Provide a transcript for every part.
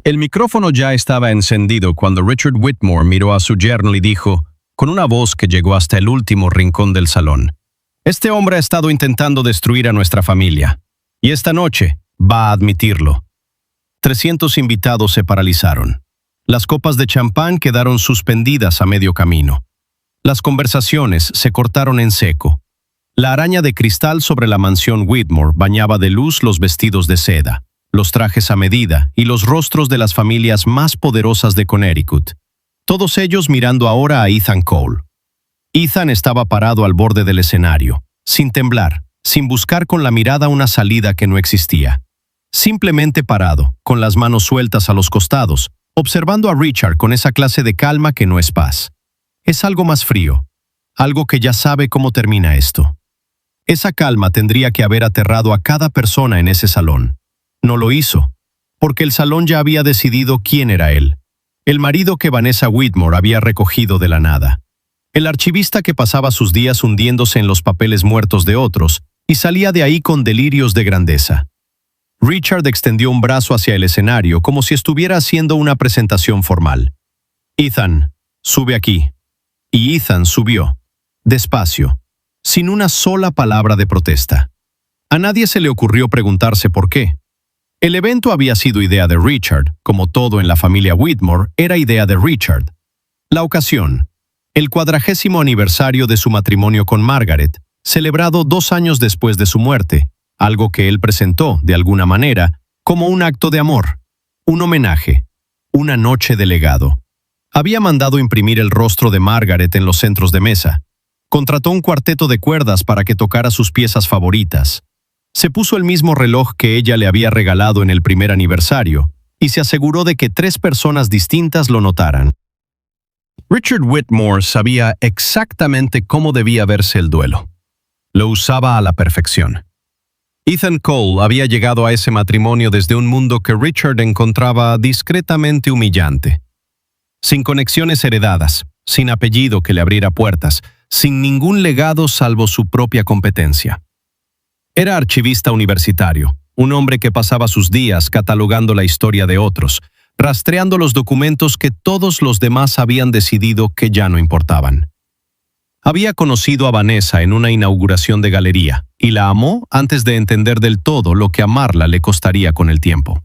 El micrófono ya estaba encendido cuando Richard Whitmore miró a su yerno y dijo, con una voz que llegó hasta el último rincón del salón: «Este hombre ha estado intentando destruir a nuestra familia, y esta noche va a admitirlo». 300 invitados se paralizaron. Las copas de champán quedaron suspendidas a medio camino. Las conversaciones se cortaron en seco. La araña de cristal sobre la mansión Whitmore bañaba de luz los vestidos de seda, los trajes a medida y los rostros de las familias más poderosas de Connecticut, todos ellos mirando ahora a Ethan Cole. Ethan estaba parado al borde del escenario, sin temblar, sin buscar con la mirada una salida que no existía. Simplemente parado, con las manos sueltas a los costados, observando a Richard con esa clase de calma que no es paz. Es algo más frío, algo que ya sabe cómo termina esto. Esa calma tendría que haber aterrado a cada persona en ese salón. No lo hizo, porque el salón ya había decidido quién era él. El marido que Vanessa Whitmore había recogido de la nada. El archivista que pasaba sus días hundiéndose en los papeles muertos de otros y salía de ahí con delirios de grandeza. Richard extendió un brazo hacia el escenario como si estuviera haciendo una presentación formal. «Ethan, sube aquí». Y Ethan subió, despacio, sin una sola palabra de protesta. A nadie se le ocurrió preguntarse por qué. El evento había sido idea de Richard, como todo en la familia Whitmore era idea de Richard. La ocasión, el 40º aniversario de su matrimonio con Margaret, celebrado 2 años después de su muerte, algo que él presentó, de alguna manera, como un acto de amor, un homenaje, una noche de legado. Había mandado imprimir el rostro de Margaret en los centros de mesa. Contrató un cuarteto de cuerdas para que tocara sus piezas favoritas. Se puso el mismo reloj que ella le había regalado en el primer aniversario y se aseguró de que 3 personas distintas lo notaran. Richard Whitmore sabía exactamente cómo debía verse el duelo. Lo usaba a la perfección. Ethan Cole había llegado a ese matrimonio desde un mundo que Richard encontraba discretamente humillante. Sin conexiones heredadas, sin apellido que le abriera puertas, sin ningún legado salvo su propia competencia. Era archivista universitario, un hombre que pasaba sus días catalogando la historia de otros, rastreando los documentos que todos los demás habían decidido que ya no importaban. Había conocido a Vanessa en una inauguración de galería y la amó antes de entender del todo lo que amarla le costaría con el tiempo.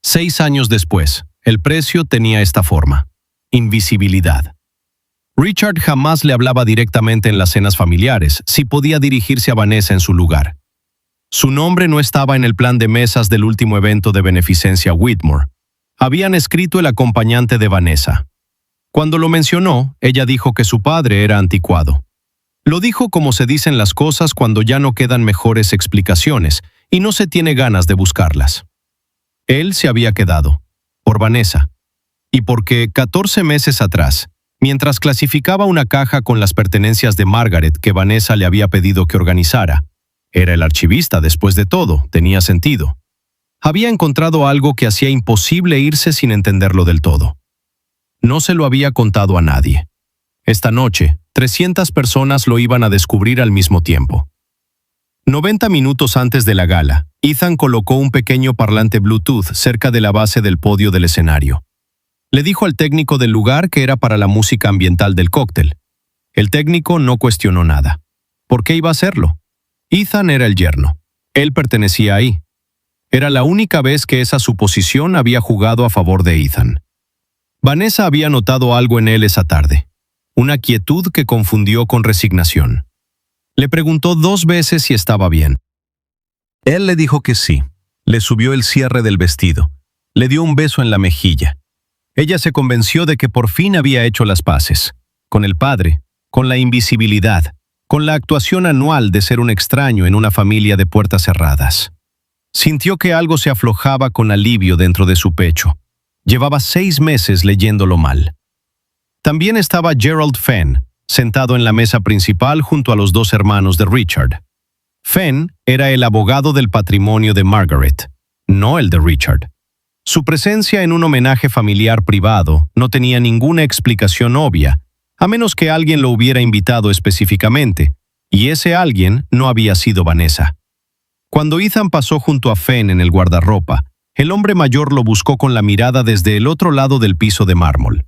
6 años después, el precio tenía esta forma: invisibilidad. Richard jamás le hablaba directamente en las cenas familiares si podía dirigirse a Vanessa en su lugar. Su nombre no estaba en el plan de mesas del último evento de beneficencia Whitmore. Habían escrito el acompañante de Vanessa. Cuando lo mencionó, ella dijo que su padre era anticuado. Lo dijo como se dicen las cosas cuando ya no quedan mejores explicaciones y no se tiene ganas de buscarlas. Él se había quedado, por Vanessa, y porque 14 meses atrás, mientras clasificaba una caja con las pertenencias de Margaret que Vanessa le había pedido que organizara, era el archivista después de todo, tenía sentido. Había encontrado algo que hacía imposible irse sin entenderlo del todo. No se lo había contado a nadie. Esta noche, 300 personas lo iban a descubrir al mismo tiempo. 90 minutos antes de la gala, Ethan colocó un pequeño parlante Bluetooth cerca de la base del podio del escenario. Le dijo al técnico del lugar que era para la música ambiental del cóctel. El técnico no cuestionó nada. ¿Por qué iba a hacerlo? Ethan era el yerno. Él pertenecía ahí. Era la única vez que esa suposición había jugado a favor de Ethan. Vanessa había notado algo en él esa tarde. Una quietud que confundió con resignación. Le preguntó 2 veces si estaba bien. Él le dijo que sí. Le subió el cierre del vestido. Le dio un beso en la mejilla. Ella se convenció de que por fin había hecho las paces, con el padre, con la invisibilidad, con la actuación anual de ser un extraño en una familia de puertas cerradas. Sintió que algo se aflojaba con alivio dentro de su pecho. Llevaba 6 meses leyéndolo mal. También estaba Gerald Fenn, sentado en la mesa principal junto a los 2 hermanos de Richard. Fenn era el abogado del patrimonio de Margaret, no el de Richard. Su presencia en un homenaje familiar privado no tenía ninguna explicación obvia, a menos que alguien lo hubiera invitado específicamente, y ese alguien no había sido Vanessa. Cuando Ethan pasó junto a Fenn en el guardarropa, El hombre mayor lo buscó con la mirada desde el otro lado del piso de mármol.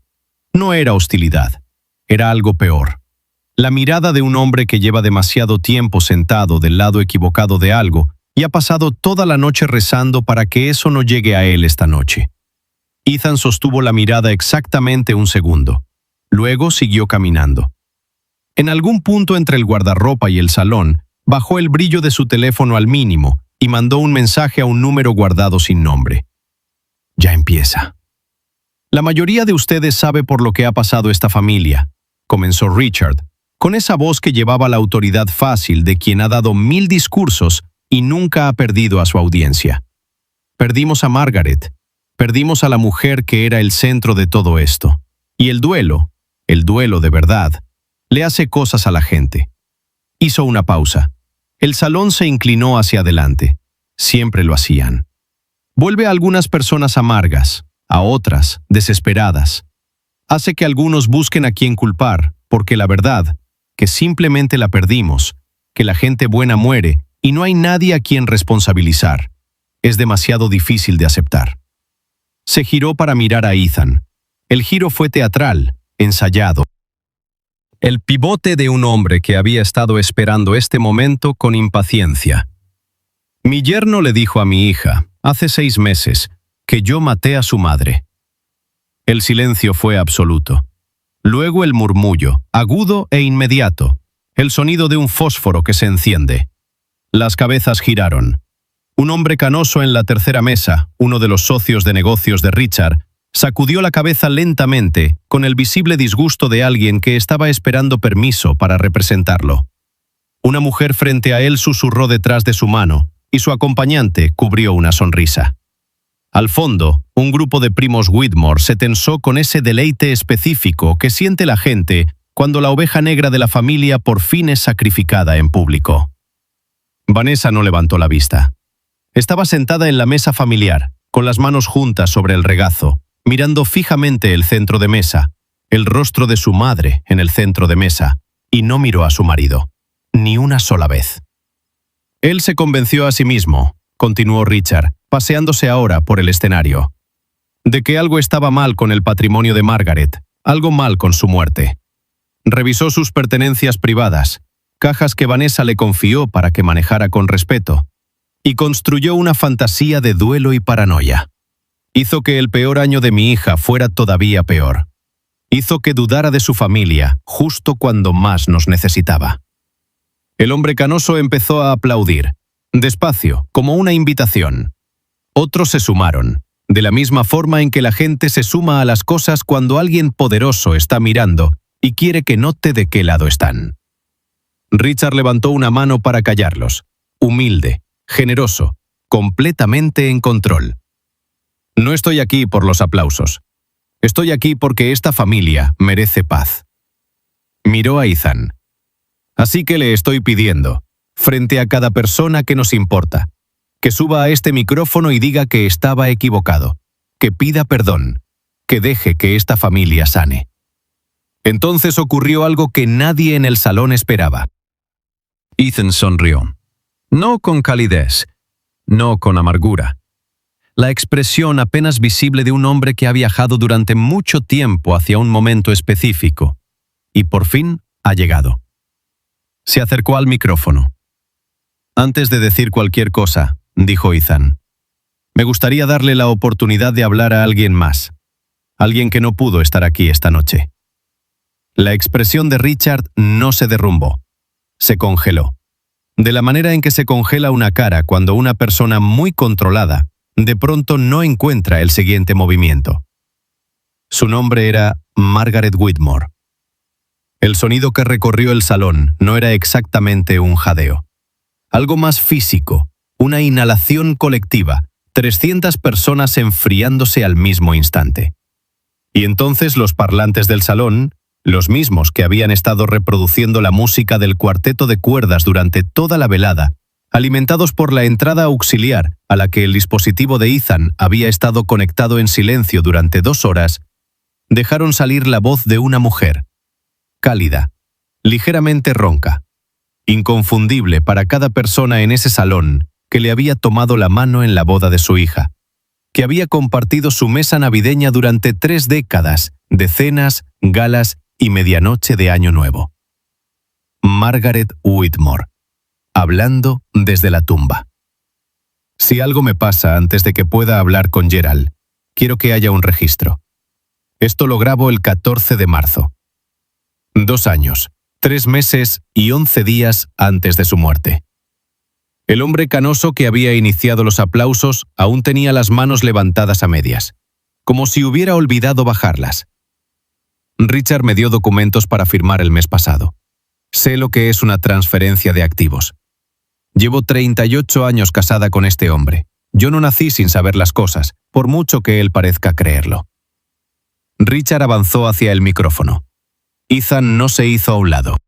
No era hostilidad, era algo peor. La mirada de un hombre que lleva demasiado tiempo sentado del lado equivocado de algo y ha pasado toda la noche rezando para que eso no llegue a él esta noche. Ethan sostuvo la mirada exactamente un segundo. Luego siguió caminando. En algún punto entre el guardarropa y el salón, bajó el brillo de su teléfono al mínimo y mandó un mensaje a un número guardado sin nombre. Ya empieza. La mayoría de ustedes sabe por lo que ha pasado esta familia, comenzó Richard, con esa voz que llevaba la autoridad fácil de quien ha dado 1000 discursos y nunca ha perdido a su audiencia. Perdimos a Margaret, perdimos a la mujer que era el centro de todo esto. Y el duelo de verdad, le hace cosas a la gente. Hizo una pausa. El salón se inclinó hacia adelante. Siempre lo hacían. Vuelve a algunas personas amargas, a otras desesperadas. Hace que algunos busquen a quién culpar, porque la verdad, que simplemente la perdimos, que la gente buena muere y no hay nadie a quien responsabilizar. Es demasiado difícil de aceptar. Se giró para mirar a Ethan. El giro fue teatral, ensayado. El pivote de un hombre que había estado esperando este momento con impaciencia. Mi yerno le dijo a mi hija, hace 6 meses, que yo maté a su madre. El silencio fue absoluto. Luego el murmullo, agudo e inmediato, el sonido de un fósforo que se enciende. Las cabezas giraron. Un hombre canoso en la tercera mesa, uno de los socios de negocios de Richard, sacudió la cabeza lentamente, con el visible disgusto de alguien que estaba esperando permiso para representarlo. Una mujer frente a él susurró detrás de su mano, y su acompañante cubrió una sonrisa. Al fondo, un grupo de primos Whitmore se tensó con ese deleite específico que siente la gente cuando la oveja negra de la familia por fin es sacrificada en público. Vanessa no levantó la vista. Estaba sentada en la mesa familiar, con las manos juntas sobre el regazo, mirando fijamente el centro de mesa, el rostro de su madre en el centro de mesa, y no miró a su marido, ni una sola vez. Él se convenció a sí mismo, continuó Richard, paseándose ahora por el escenario, de que algo estaba mal con el patrimonio de Margaret, algo mal con su muerte. Revisó sus pertenencias privadas, cajas que Vanessa le confió para que manejara con respeto, y construyó una fantasía de duelo y paranoia. Hizo que el peor año de mi hija fuera todavía peor. Hizo que dudara de su familia justo cuando más nos necesitaba. El hombre canoso empezó a aplaudir, despacio, como una invitación. Otros se sumaron, de la misma forma en que la gente se suma a las cosas cuando alguien poderoso está mirando y quiere que note de qué lado están. Richard levantó una mano para callarlos, humilde, generoso, completamente en control. No estoy aquí por los aplausos. Estoy aquí porque esta familia merece paz. Miró a Ethan. Así que le estoy pidiendo, frente a cada persona que nos importa, que suba a este micrófono y diga que estaba equivocado, que pida perdón, que deje que esta familia sane. Entonces ocurrió algo que nadie en el salón esperaba. Ethan sonrió. No con calidez, no con amargura. La expresión apenas visible de un hombre que ha viajado durante mucho tiempo hacia un momento específico, y por fin ha llegado. Se acercó al micrófono. Antes de decir cualquier cosa, dijo Ethan, me gustaría darle la oportunidad de hablar a alguien más, alguien que no pudo estar aquí esta noche. La expresión de Richard no se derrumbó, se congeló. De la manera en que se congela una cara cuando una persona muy controlada de pronto no encuentra el siguiente movimiento. Su nombre era Margaret Whitmore. El sonido que recorrió el salón no era exactamente un jadeo. Algo más físico, una inhalación colectiva, 300 personas enfriándose al mismo instante. Y entonces los parlantes del salón, los mismos que habían estado reproduciendo la música del cuarteto de cuerdas durante toda la velada, alimentados por la entrada auxiliar a la que el dispositivo de Ethan había estado conectado en silencio durante 2 horas, dejaron salir la voz de una mujer, cálida, ligeramente ronca, inconfundible para cada persona en ese salón que le había tomado la mano en la boda de su hija. que había compartido su mesa navideña durante 3 décadas de cenas, galas y medianoche de Año Nuevo. Margaret Whitmore, hablando desde la tumba. Si algo me pasa antes de que pueda hablar con Gerald, quiero que haya un registro. Esto lo grabo el 14 de marzo. 2 años, 3 meses y 11 días antes de su muerte. El hombre canoso que había iniciado los aplausos aún tenía las manos levantadas a medias, como si hubiera olvidado bajarlas. Richard me dio documentos para firmar el mes pasado. Sé lo que es una transferencia de activos. Llevo 38 años casada con este hombre. Yo no nací sin saber las cosas, por mucho que él parezca creerlo. Richard avanzó hacia el micrófono. Ethan no se hizo a un lado.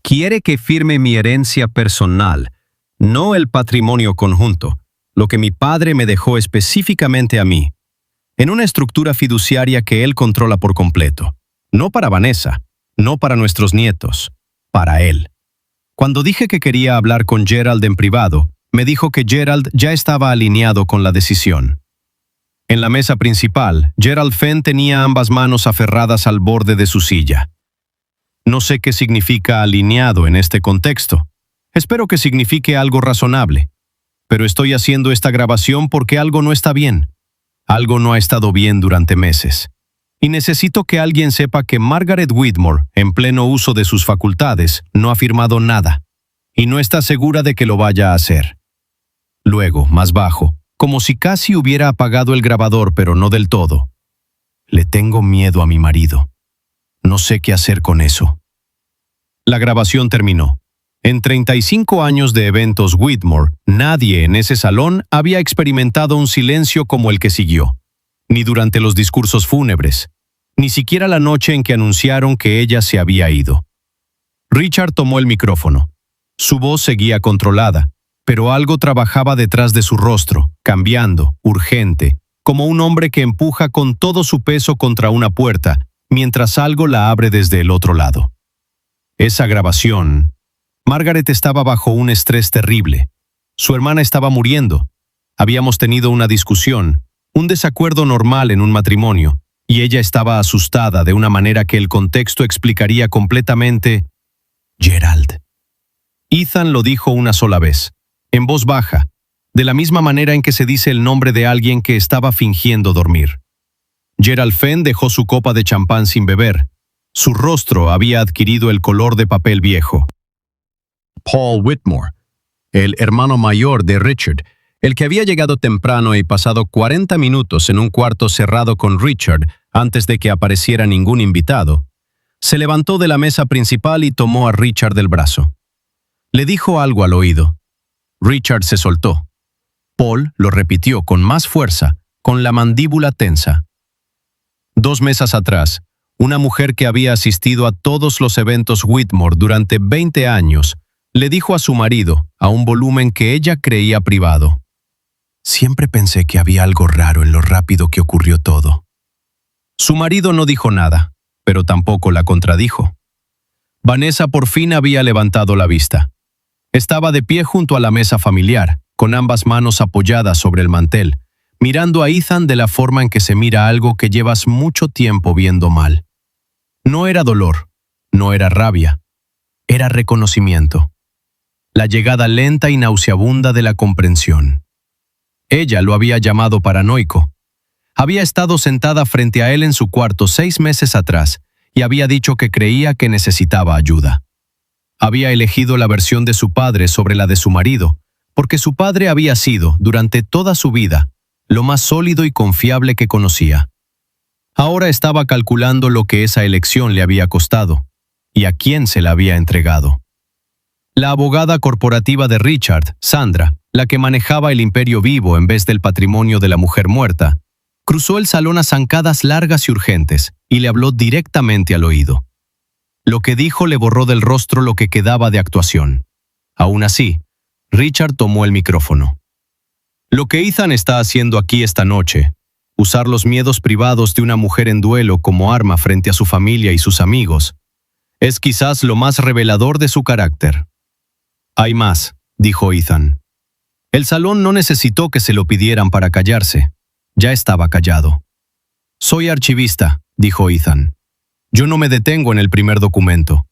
Quiere que firme mi herencia personal, no el patrimonio conjunto, lo que mi padre me dejó específicamente a mí, en una estructura fiduciaria que él controla por completo. No para Vanessa, no para nuestros nietos, para él. Cuando dije que quería hablar con Gerald en privado, me dijo que Gerald ya estaba alineado con la decisión. En la mesa principal, Gerald Fenn tenía ambas manos aferradas al borde de su silla. No sé qué significa alineado en este contexto. Espero que signifique algo razonable. Pero estoy haciendo esta grabación porque algo no está bien. Algo no ha estado bien durante meses. Y necesito que alguien sepa que Margaret Whitmore, en pleno uso de sus facultades, no ha firmado nada. Y no está segura de que lo vaya a hacer. Luego, más bajo, como si casi hubiera apagado el grabador, pero no del todo. Le tengo miedo a mi marido. No sé qué hacer con eso. La grabación terminó. En 35 años de eventos Whitmore, nadie en ese salón había experimentado un silencio como el que siguió. Ni durante los discursos fúnebres, ni siquiera la noche en que anunciaron que ella se había ido. Richard tomó el micrófono. Su voz seguía controlada, pero algo trabajaba detrás de su rostro, cambiando, urgente, como un hombre que empuja con todo su peso contra una puerta, mientras algo la abre desde el otro lado. Esa grabación... Margaret estaba bajo un estrés terrible. Su hermana estaba muriendo. Habíamos tenido una discusión, un desacuerdo normal en un matrimonio, y ella estaba asustada de una manera que el contexto explicaría completamente. Gerald. Ethan lo dijo una sola vez, en voz baja, de la misma manera en que se dice el nombre de alguien que estaba fingiendo dormir. Gerald Fenn dejó su copa de champán sin beber. Su rostro había adquirido el color de papel viejo. Paul Whitmore, el hermano mayor de Richard, el que había llegado temprano y pasado 40 minutos en un cuarto cerrado con Richard antes de que apareciera ningún invitado, se levantó de la mesa principal y tomó a Richard del brazo. Le dijo algo al oído. Richard se soltó. Paul lo repitió con más fuerza, con la mandíbula tensa. 2 mesas atrás, una mujer que había asistido a todos los eventos Whitmore durante 20 años, le dijo a su marido, a un volumen que ella creía privado. Siempre pensé que había algo raro en lo rápido que ocurrió todo. Su marido no dijo nada, pero tampoco la contradijo. Vanessa por fin había levantado la vista. Estaba de pie junto a la mesa familiar, con ambas manos apoyadas sobre el mantel, mirando a Ethan de la forma en que se mira algo que llevas mucho tiempo viendo mal. No era dolor, no era rabia, era reconocimiento. La llegada lenta y nauseabunda de la comprensión. Ella lo había llamado paranoico. Había estado sentada frente a él en su cuarto 6 meses atrás y había dicho que creía que necesitaba ayuda. Había elegido la versión de su padre sobre la de su marido, porque su padre había sido, durante toda su vida, lo más sólido y confiable que conocía. Ahora estaba calculando lo que esa elección le había costado y a quién se la había entregado. La abogada corporativa de Richard, Sandra, la que manejaba el imperio vivo en vez del patrimonio de la mujer muerta, cruzó el salón a zancadas largas y urgentes y le habló directamente al oído. Lo que dijo le borró del rostro lo que quedaba de actuación. Aún así, Richard tomó el micrófono. Lo que Ethan está haciendo aquí esta noche, usar los miedos privados de una mujer en duelo como arma frente a su familia y sus amigos, es quizás lo más revelador de su carácter. Hay más, dijo Ethan. El salón no necesitó que se lo pidieran para callarse. Ya estaba callado. «Soy archivista», dijo Ethan. «Yo no me detengo en el primer documento».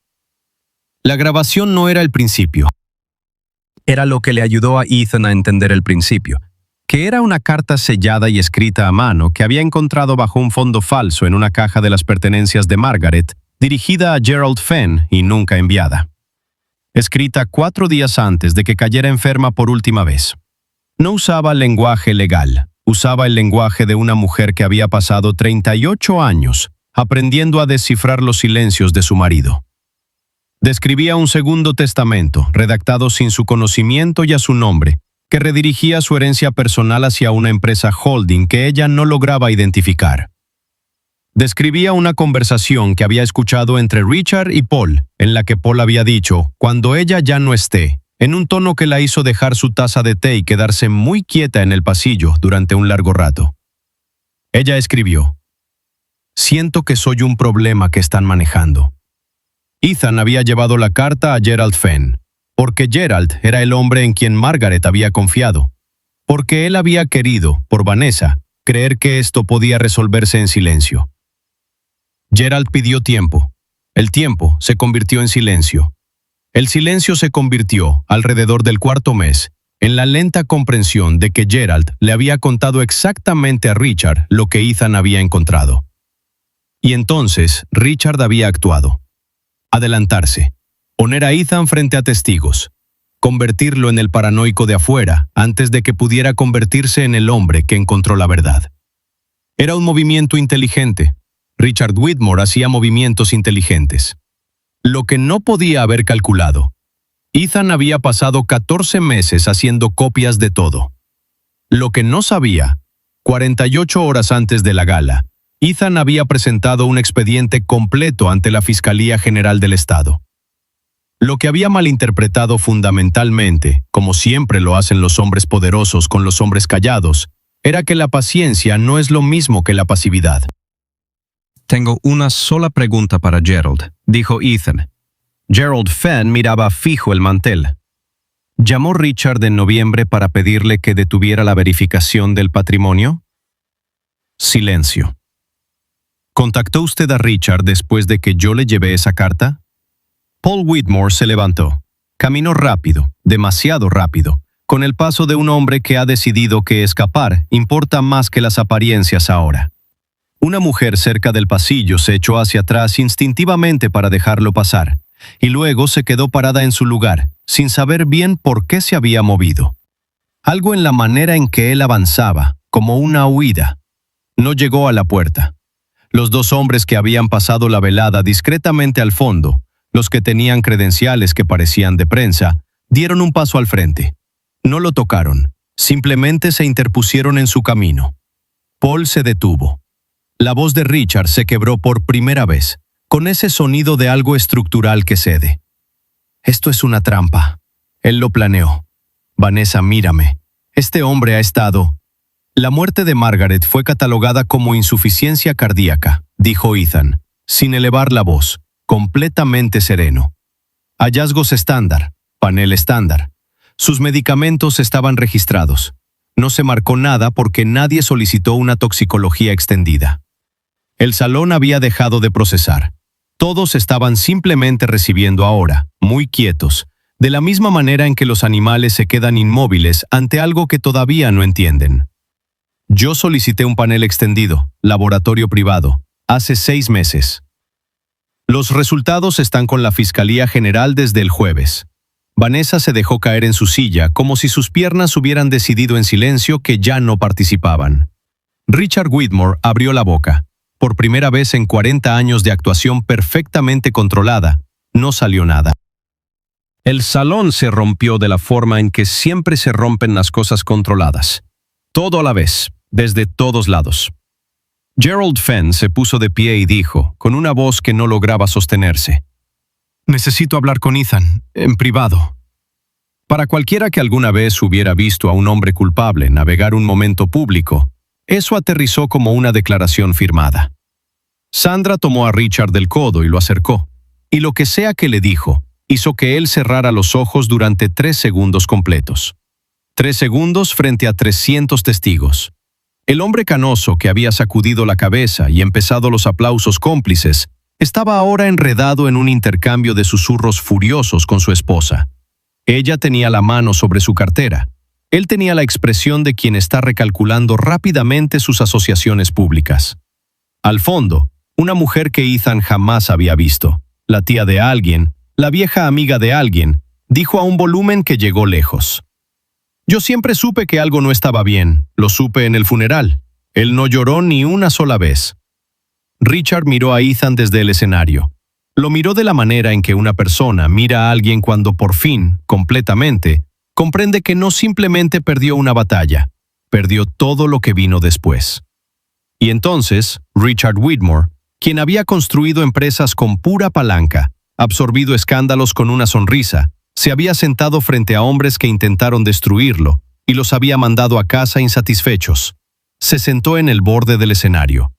La grabación no era el principio. Era lo que le ayudó a Ethan a entender el principio, que era una carta sellada y escrita a mano que había encontrado bajo un fondo falso en una caja de las pertenencias de Margaret, dirigida a Gerald Fenn y nunca enviada. Escrita 4 días antes de que cayera enferma por última vez. No usaba lenguaje legal, usaba el lenguaje de una mujer que había pasado 38 años aprendiendo a descifrar los silencios de su marido. Describía un segundo testamento, redactado sin su conocimiento y a su nombre, que redirigía su herencia personal hacia una empresa holding que ella no lograba identificar. Describía una conversación que había escuchado entre Richard y Paul, en la que Paul había dicho, «Cuando ella ya no esté», en un tono que la hizo dejar su taza de té y quedarse muy quieta en el pasillo durante un largo rato. Ella escribió, «Siento que soy un problema que están manejando». Ethan había llevado la carta a Gerald Fenn, porque Gerald era el hombre en quien Margaret había confiado, porque él había querido, por Vanessa, creer que esto podía resolverse en silencio. Gerald pidió tiempo. El tiempo se convirtió en silencio. El silencio se convirtió, alrededor del 4º mes, en la lenta comprensión de que Gerald le había contado exactamente a Richard lo que Ethan había encontrado. Y entonces Richard había actuado. Adelantarse, poner a Ethan frente a testigos, convertirlo en el paranoico de afuera antes de que pudiera convertirse en el hombre que encontró la verdad. Era un movimiento inteligente. Richard Whitmore hacía movimientos inteligentes. Lo que no podía haber calculado. Ethan había pasado 14 meses haciendo copias de todo. Lo que no sabía, 48 horas antes de la gala, Ethan había presentado un expediente completo ante la Fiscalía General del Estado. Lo que había malinterpretado fundamentalmente, como siempre lo hacen los hombres poderosos con los hombres callados, era que la paciencia no es lo mismo que la pasividad. Tengo una sola pregunta para Gerald, dijo Ethan. Gerald Fenn miraba fijo el mantel. ¿Llamó Richard en noviembre para pedirle que detuviera la verificación del patrimonio? Silencio. ¿Contactó usted a Richard después de que yo le llevé esa carta? Paul Whitmore se levantó. Caminó rápido, demasiado rápido, con el paso de un hombre que ha decidido que escapar importa más que las apariencias ahora. Una mujer cerca del pasillo se echó hacia atrás instintivamente para dejarlo pasar, y luego se quedó parada en su lugar, sin saber bien por qué se había movido. Algo en la manera en que él avanzaba, como una huida. No llegó a la puerta. Los 2 hombres que habían pasado la velada discretamente al fondo, los que tenían credenciales que parecían de prensa, dieron un paso al frente. No lo tocaron, simplemente se interpusieron en su camino. Paul se detuvo. La voz de Richard se quebró por primera vez, con ese sonido de algo estructural que cede. «Esto es una trampa. Él lo planeó. Vanessa, mírame. Este hombre ha estado...» La muerte de Margaret fue catalogada como insuficiencia cardíaca, dijo Ethan, sin elevar la voz, completamente sereno. Hallazgos estándar, panel estándar. Sus medicamentos estaban registrados. No se marcó nada porque nadie solicitó una toxicología extendida. El salón había dejado de procesar. Todos estaban simplemente recibiendo ahora, muy quietos, de la misma manera en que los animales se quedan inmóviles ante algo que todavía no entienden. Yo solicité un panel extendido, laboratorio privado, hace 6 meses. Los resultados están con la Fiscalía General desde el jueves. Vanessa se dejó caer en su silla como si sus piernas hubieran decidido en silencio que ya no participaban. Richard Whitmore abrió la boca. Por primera vez en 40 años de actuación perfectamente controlada, no salió nada. El salón se rompió de la forma en que siempre se rompen las cosas controladas. Todo a la vez, desde todos lados. Gerald Fenn se puso de pie y dijo, con una voz que no lograba sostenerse, «Necesito hablar con Ethan, en privado». Para cualquiera que alguna vez hubiera visto a un hombre culpable navegar un momento público, eso aterrizó como una declaración firmada. Sandra tomó a Richard del codo y lo acercó, y lo que sea que le dijo, hizo que él cerrara los ojos durante 3 segundos completos. 3 segundos frente a 300 testigos. El hombre canoso que había sacudido la cabeza y empezado los aplausos cómplices estaba ahora enredado en un intercambio de susurros furiosos con su esposa. Ella tenía la mano sobre su cartera. Él tenía la expresión de quien está recalculando rápidamente sus asociaciones públicas. Al fondo, una mujer que Ethan jamás había visto, la tía de alguien, la vieja amiga de alguien, dijo a un volumen que llegó lejos. Yo siempre supe que algo no estaba bien, lo supe en el funeral. Él no lloró ni una sola vez. Richard miró a Ethan desde el escenario. Lo miró de la manera en que una persona mira a alguien cuando por fin, completamente, comprende que no simplemente perdió una batalla, perdió todo lo que vino después. Y entonces, Richard Whitmore, quien había construido empresas con pura palanca, absorbido escándalos con una sonrisa, se había sentado frente a hombres que intentaron destruirlo y los había mandado a casa insatisfechos. Se sentó en el borde del escenario,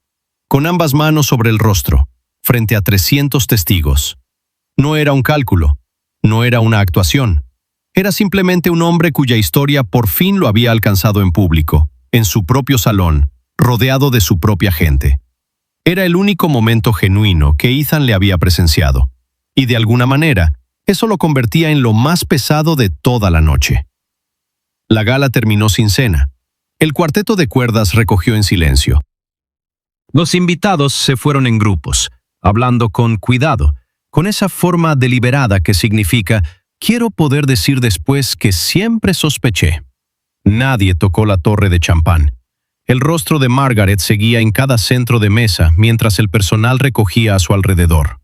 con ambas manos sobre el rostro, frente a 300 testigos. No era un cálculo, no era una actuación. Era simplemente un hombre cuya historia por fin lo había alcanzado en público, en su propio salón, rodeado de su propia gente. Era el único momento genuino que Ethan le había presenciado, y de alguna manera, eso lo convertía en lo más pesado de toda la noche. La gala terminó sin cena. El cuarteto de cuerdas recogió en silencio. Los invitados se fueron en grupos, hablando con cuidado, con esa forma deliberada que significa «quiero poder decir después que siempre sospeché». Nadie tocó la torre de champán. El rostro de Margaret seguía en cada centro de mesa mientras el personal recogía a su alrededor.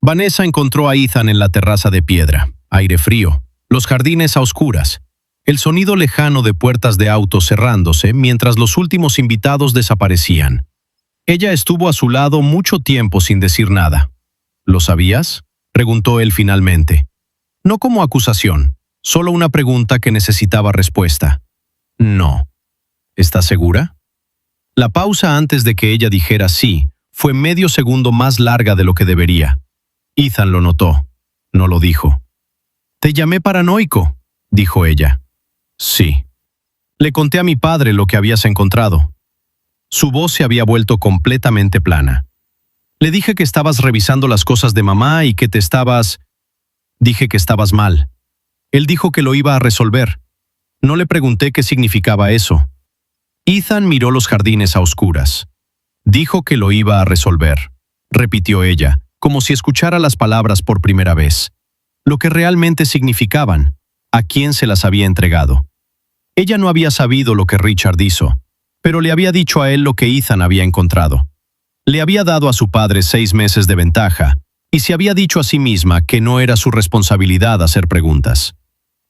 Vanessa encontró a Ethan en la terraza de piedra, aire frío, los jardines a oscuras, el sonido lejano de puertas de autos cerrándose mientras los últimos invitados desaparecían. Ella estuvo a su lado mucho tiempo sin decir nada. ¿Lo sabías?, preguntó él finalmente. No como acusación, solo una pregunta que necesitaba respuesta. No. ¿Estás segura? La pausa antes de que ella dijera sí fue medio segundo más larga de lo que debería. Ethan lo notó. No lo dijo. «Te llamé paranoico», dijo ella. «Sí. Le conté a mi padre lo que habías encontrado». Su voz se había vuelto completamente plana. «Le dije que estabas revisando las cosas de mamá y que te estabas... Dije que estabas mal. Él dijo que lo iba a resolver. No le pregunté qué significaba eso». Ethan miró los jardines a oscuras. «Dijo que lo iba a resolver», repitió ella, como si escuchara las palabras por primera vez. Lo que realmente significaban, a quién se las había entregado. Ella no había sabido lo que Richard hizo, pero le había dicho a él lo que Ethan había encontrado. Le había dado a su padre 6 meses de ventaja, y se había dicho a sí misma que no era su responsabilidad hacer preguntas.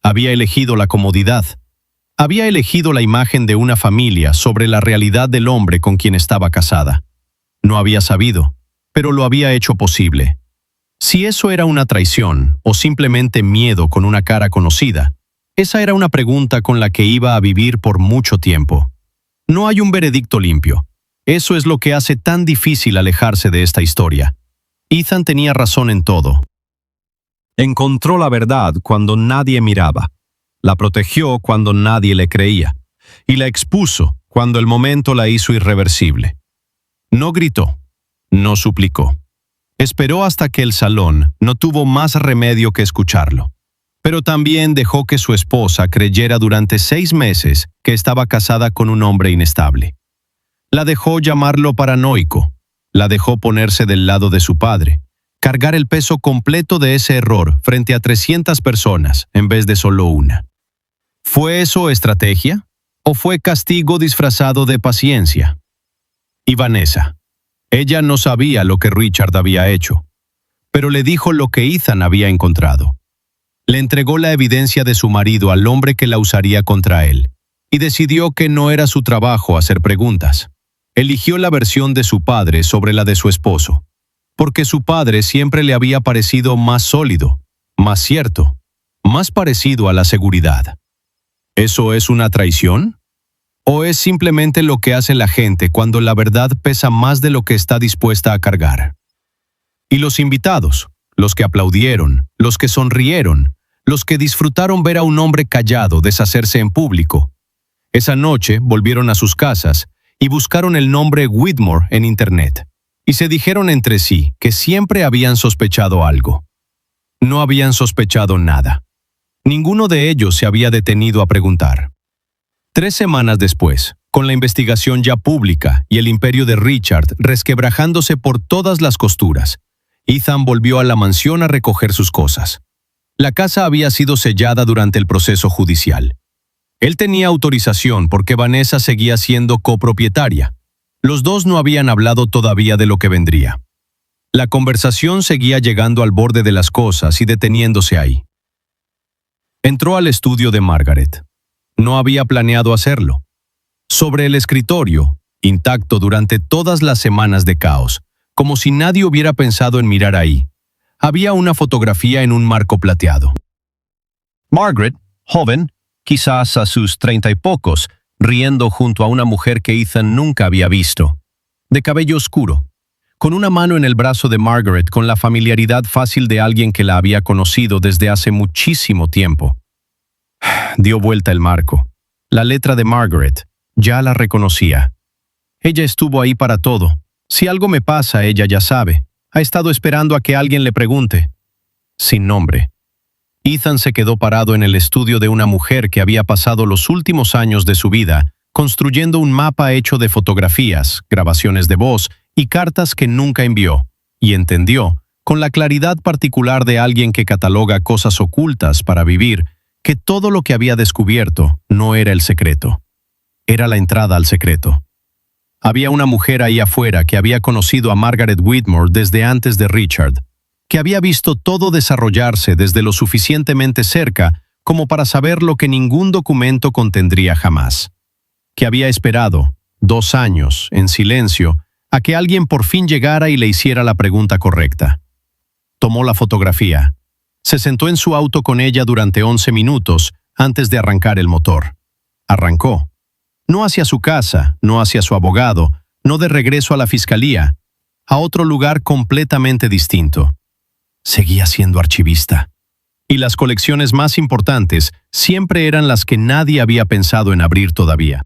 Había elegido la comodidad. Había elegido la imagen de una familia sobre la realidad del hombre con quien estaba casada. No había sabido, pero lo había hecho posible. Si eso era una traición o simplemente miedo con una cara conocida, esa era una pregunta con la que iba a vivir por mucho tiempo. No hay un veredicto limpio. Eso es lo que hace tan difícil alejarse de esta historia. Ethan tenía razón en todo. Encontró la verdad cuando nadie miraba. La protegió cuando nadie le creía. Y la expuso cuando el momento la hizo irreversible. No gritó. No suplicó. Esperó hasta que el salón no tuvo más remedio que escucharlo. Pero también dejó que su esposa creyera durante 6 meses que estaba casada con un hombre inestable. La dejó llamarlo paranoico. La dejó ponerse del lado de su padre, cargar el peso completo de ese error frente a 300 personas en vez de solo una. ¿Fue eso estrategia? ¿O fue castigo disfrazado de paciencia? Y Vanessa. Ella no sabía lo que Richard había hecho, pero le dijo lo que Ethan había encontrado. Le entregó la evidencia de su marido al hombre que la usaría contra él, y decidió que no era su trabajo hacer preguntas. Eligió la versión de su padre sobre la de su esposo, porque su padre siempre le había parecido más sólido, más cierto, más parecido a la seguridad. ¿Eso es una traición? ¿O es simplemente lo que hace la gente cuando la verdad pesa más de lo que está dispuesta a cargar? Y los invitados, los que aplaudieron, los que sonrieron, los que disfrutaron ver a un hombre callado deshacerse en público. Esa noche volvieron a sus casas y buscaron el nombre Whitmore en Internet, y se dijeron entre sí que siempre habían sospechado algo. No habían sospechado nada. Ninguno de ellos se había detenido a preguntar. 3 semanas después, con la investigación ya pública y el imperio de Richard resquebrajándose por todas las costuras, Ethan volvió a la mansión a recoger sus cosas. La casa había sido sellada durante el proceso judicial. Él tenía autorización porque Vanessa seguía siendo copropietaria. Los dos no habían hablado todavía de lo que vendría. La conversación seguía llegando al borde de las cosas y deteniéndose ahí. Entró al estudio de Margaret. No había planeado hacerlo. Sobre el escritorio, intacto durante todas las semanas de caos, como si nadie hubiera pensado en mirar ahí, había una fotografía en un marco plateado. Margaret, joven, quizás a sus 30 y pocos, riendo junto a una mujer que Ethan nunca había visto, de cabello oscuro, con una mano en el brazo de Margaret con la familiaridad fácil de alguien que la había conocido desde hace muchísimo tiempo. Dio vuelta el marco. La letra de Margaret, ya la reconocía. Ella estuvo ahí para todo. Si algo me pasa, ella ya sabe. Ha estado esperando a que alguien le pregunte. Sin nombre. Ethan se quedó parado en el estudio de una mujer que había pasado los últimos años de su vida construyendo un mapa hecho de fotografías, grabaciones de voz y cartas que nunca envió, y entendió, con la claridad particular de alguien que cataloga cosas ocultas para vivir, que todo lo que había descubierto no era el secreto. Era la entrada al secreto. Había una mujer ahí afuera que había conocido a Margaret Whitmore desde antes de Richard, que había visto todo desarrollarse desde lo suficientemente cerca como para saber lo que ningún documento contendría jamás, que había esperado 2 años, en silencio, a que alguien por fin llegara y le hiciera la pregunta correcta. Tomó la fotografía. Se sentó en su auto con ella durante 11 minutos antes de arrancar el motor. Arrancó. No hacia su casa, no hacia su abogado, no de regreso a la fiscalía, a otro lugar completamente distinto. Seguía siendo archivista. Y las colecciones más importantes siempre eran las que nadie había pensado en abrir todavía.